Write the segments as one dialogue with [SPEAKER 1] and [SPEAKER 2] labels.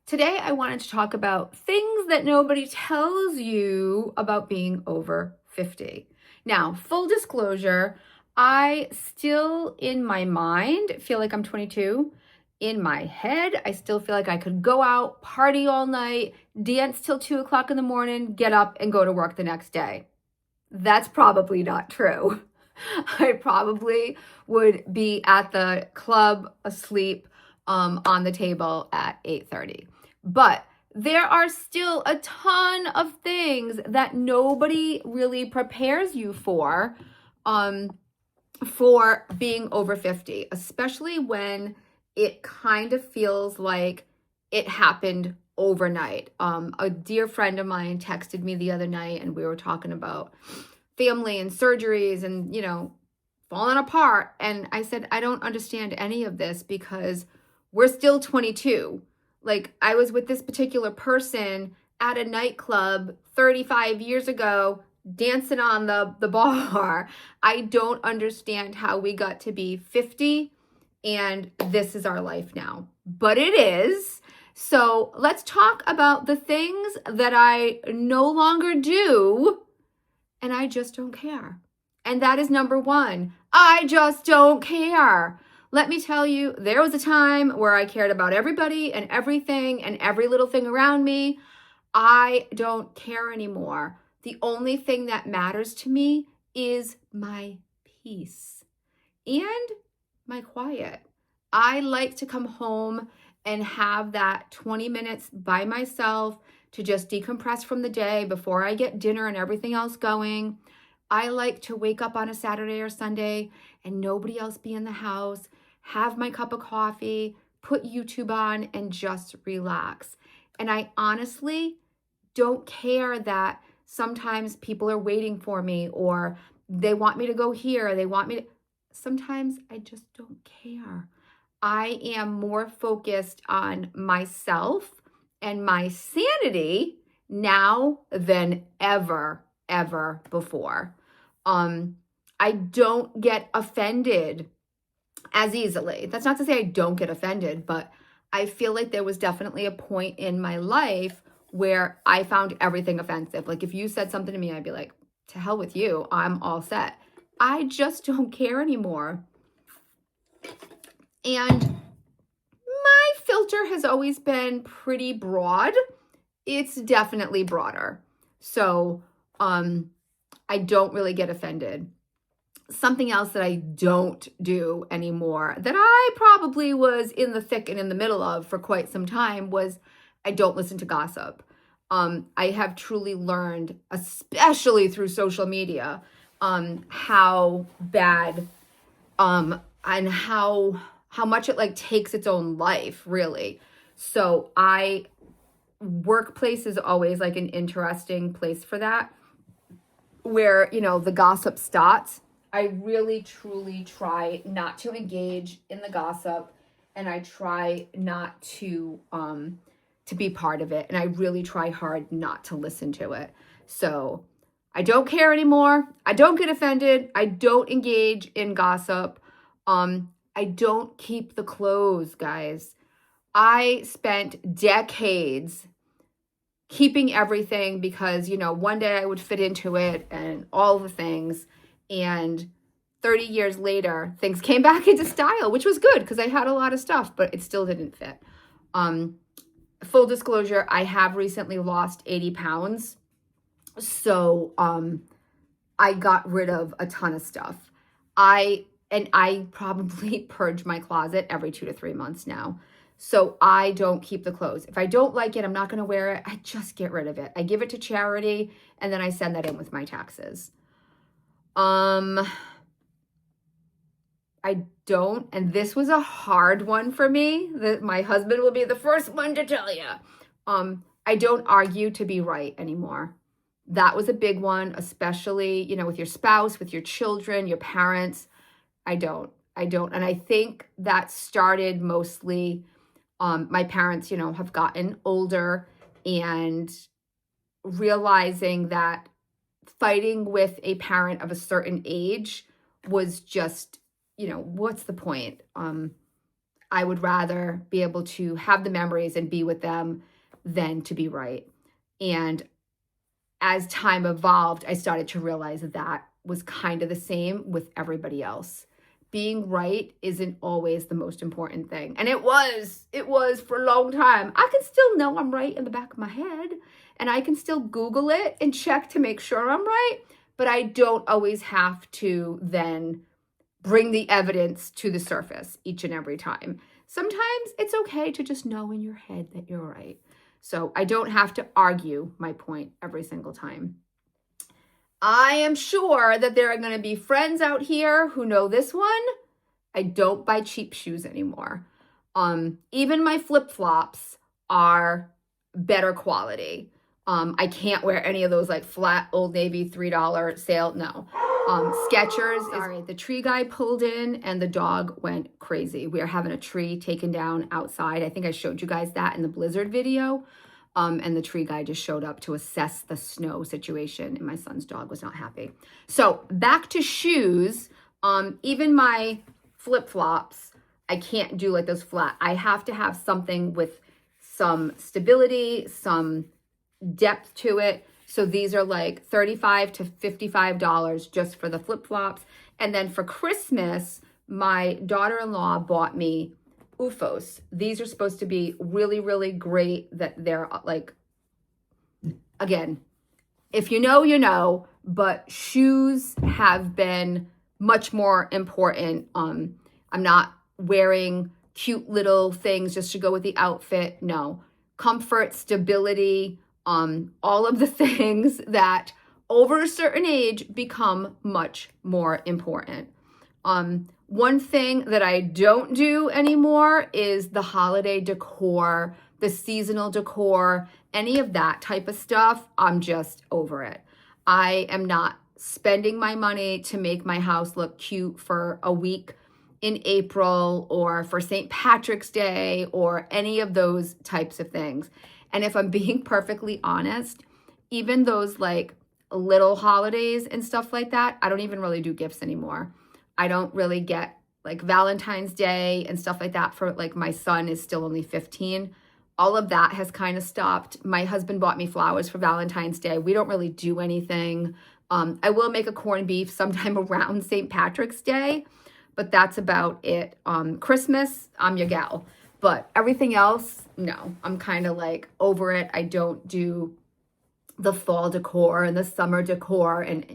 [SPEAKER 1] Today, I wanted to talk about things that nobody tells you about being over 50. Now, full disclosure, I still, in my mind, feel like I'm 22. In my head, I still feel like I could go out, party all night, dance till 2 o'clock in the morning, get up and go to work the next day. That's probably not true. I probably would be at the club asleep on the table at 8:30. But there are still a ton of things that nobody really prepares you for being over 50, especially when it kind of feels like it happened overnight. A dear friend of mine texted me the other night and we were talking about family and surgeries and, falling apart. And I said, I don't understand any of this because we're still 22. Like, I was with this particular person at a nightclub 35 years ago, dancing on the bar. I don't understand how we got to be 50 and this is our life now. But it is. So let's talk about the things that I no longer do and I just don't care. And that is number one. I just don't care. Let me tell you, there was a time where I cared about everybody and everything and every little thing around me. I don't care anymore. The only thing that matters to me is my peace and my quiet. I like to come home and have that 20 minutes by myself to just decompress from the day before I get dinner and everything else going. I like to wake up on a Saturday or Sunday and nobody else be in the house, have my cup of coffee, put YouTube on and just relax. And I honestly don't care that sometimes people are waiting for me or they want me to go here, sometimes I just don't care. I am more focused on myself and my sanity now than ever before. I don't get offended as easily. That's not to say I don't get offended, but I feel like there was definitely a point in my life where I found everything offensive. Like if you said something to me, I'd be like, to hell with you, I'm all set. I just don't care anymore. And my filter has always been pretty broad. It's definitely broader. So, I don't really get offended. Something else that I don't do anymore that I probably was in the thick and in the middle of for quite some time was I don't listen to gossip. I have truly learned, especially through social media, how bad and how much it like takes its own life, really. So workplace is always like an interesting place for that, where, the gossip starts. I really, truly try not to engage in the gossip and I try not to be part of it. And I really try hard not to listen to it. So I don't care anymore. I don't get offended. I don't engage in gossip. I don't keep the clothes, guys. I spent decades keeping everything because, one day I would fit into it and all the things. And 30 years later, things came back into style, which was good because I had a lot of stuff, but it still didn't fit. Full disclosure, I have recently lost 80 pounds. So I got rid of a ton of stuff. I probably purge my closet every 2 to 3 months now. So I don't keep the clothes. If I don't like it, I'm not going to wear it. I just get rid of it. I give it to charity and then I send that in with my taxes. I don't, and this was a hard one for me, that my husband will be the first one to tell you. I don't argue to be right anymore. That was a big one, especially, with your spouse, with your children, your parents. I don't. And I think that started mostly, my parents, have gotten older and realizing that fighting with a parent of a certain age was just, what's the point? I would rather be able to have the memories and be with them than to be right. And as time evolved, I started to realize that was kind of the same with everybody else. Being right isn't always the most important thing. And it was for a long time. I can still know I'm right in the back of my head, and I can still Google it and check to make sure I'm right, but I don't always have to then bring the evidence to the surface each and every time. Sometimes it's okay to just know in your head that you're right. So I don't have to argue my point every single time. I am sure that there are going to be friends out here who know this one. I don't buy cheap shoes anymore. Even my flip-flops are better quality. I can't wear any of those like flat Old Navy $3 sale. No. Skechers. Sorry, the tree guy pulled in and the dog went crazy. We are having a tree taken down outside. I think I showed you guys that in the blizzard video. And the tree guy just showed up to assess the snow situation, and my son's dog was not happy. So back to shoes. Even my flip-flops, I can't do like those flat. I have to have something with some stability, some depth to it. So these are like $35 to $55 just for the flip-flops. And then for Christmas, my daughter-in-law bought me OOFOS. These are supposed to be really, really great. That they're like, again, if you know, you know, but shoes have been much more important. I'm not wearing cute little things just to go with the outfit. No, comfort, stability, all of the things that over a certain age become much more important. One thing that I don't do anymore is the holiday decor, the seasonal decor, any of that type of stuff. I'm just over it. I am not spending my money to make my house look cute for a week in April or for St. Patrick's Day or any of those types of things. And if I'm being perfectly honest, even those like little holidays and stuff like that, I don't even really do gifts anymore. I don't really get like Valentine's Day and stuff like that for like my son is still only 15. All of that has kind of stopped. My husband bought me flowers for Valentine's Day. We don't really do anything. I will make a corned beef sometime around St. Patrick's Day, but that's about it. Christmas, I'm your gal. But everything else, no. I'm kind of like over it. I don't do the fall decor and the summer decor and,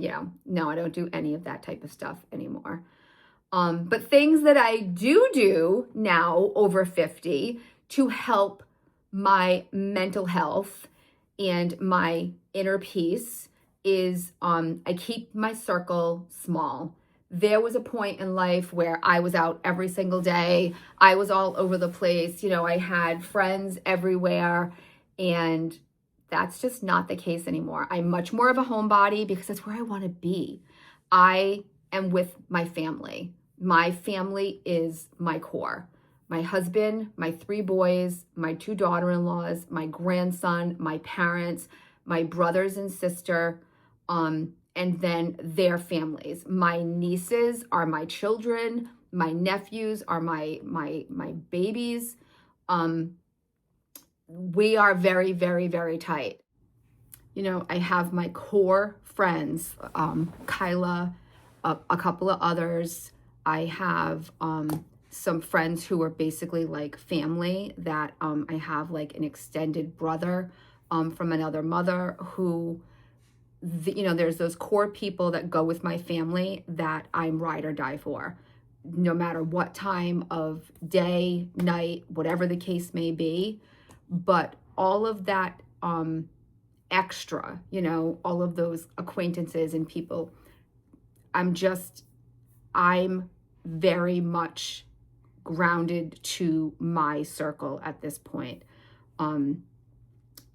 [SPEAKER 1] no, I don't do any of that type of stuff anymore. But things that I do now over 50 to help my mental health and my inner peace is I keep my circle small. There was a point in life where I was out every single day. I was all over the place. I had friends everywhere, and that's just not the case anymore. I'm much more of a homebody because that's where I want to be. I am with my family. My family is my core. My husband, my 3 boys, my 2 daughter-in-laws, my grandson, my parents, my brothers and sister, and then their families. My nieces are my children. My nephews are my babies. We are very, very, very tight. I have my core friends, Kyla, a couple of others. I have some friends who are basically like family that I have like an extended brother from another mother who, there's those core people that go with my family that I'm ride or die for, no matter what time of day, night, whatever the case may be. But all of that extra, all of those acquaintances and people, I'm very much grounded to my circle at this point.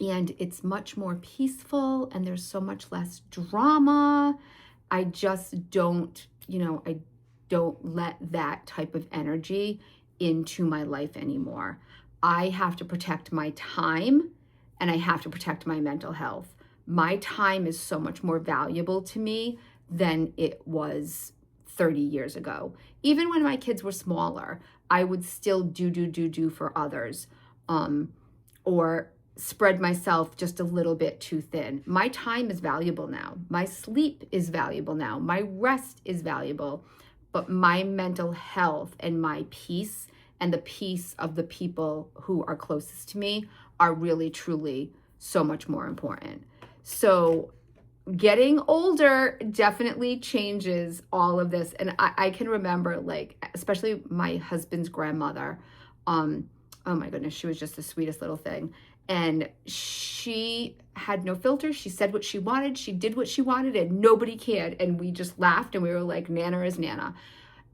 [SPEAKER 1] And it's much more peaceful and there's so much less drama. I just don't, I don't let that type of energy into my life anymore. I have to protect my time and I have to protect my mental health. My time is so much more valuable to me than it was 30 years ago. Even when my kids were smaller, I would still do for others, or spread myself just a little bit too thin. My time is valuable now. My sleep is valuable now. My rest is valuable, but my mental health and my peace and the peace of the people who are closest to me are really, truly so much more important. So getting older definitely changes all of this. And I can remember, like, especially my husband's grandmother. Oh my goodness, she was just the sweetest little thing. And she had no filter. She said what she wanted. She did what she wanted, and nobody cared. And we just laughed, and we were like, Nana is Nana.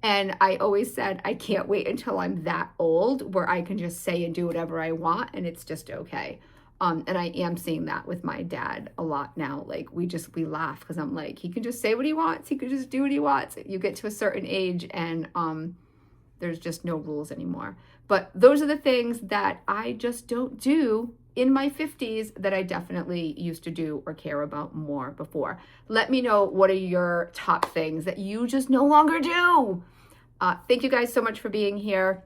[SPEAKER 1] And I always said, I can't wait until I'm that old where I can just say and do whatever I want, and it's just okay. And I am seeing that with my dad a lot now. Like, we laugh because I'm like, he can just say what he wants. He can just do what he wants. You get to a certain age, and there's just no rules anymore. But those are the things that I just don't do in my 50s that I definitely used to do or care about more before. Let me know, what are your top things that you just no longer do? Thank you guys so much for being here.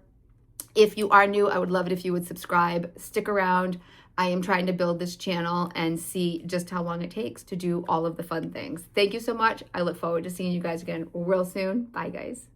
[SPEAKER 1] If you are new, I would love it if you would subscribe. Stick around. I am trying to build this channel and see just how long it takes to do all of the fun things. Thank you so much. I look forward to seeing you guys again real soon. Bye, guys.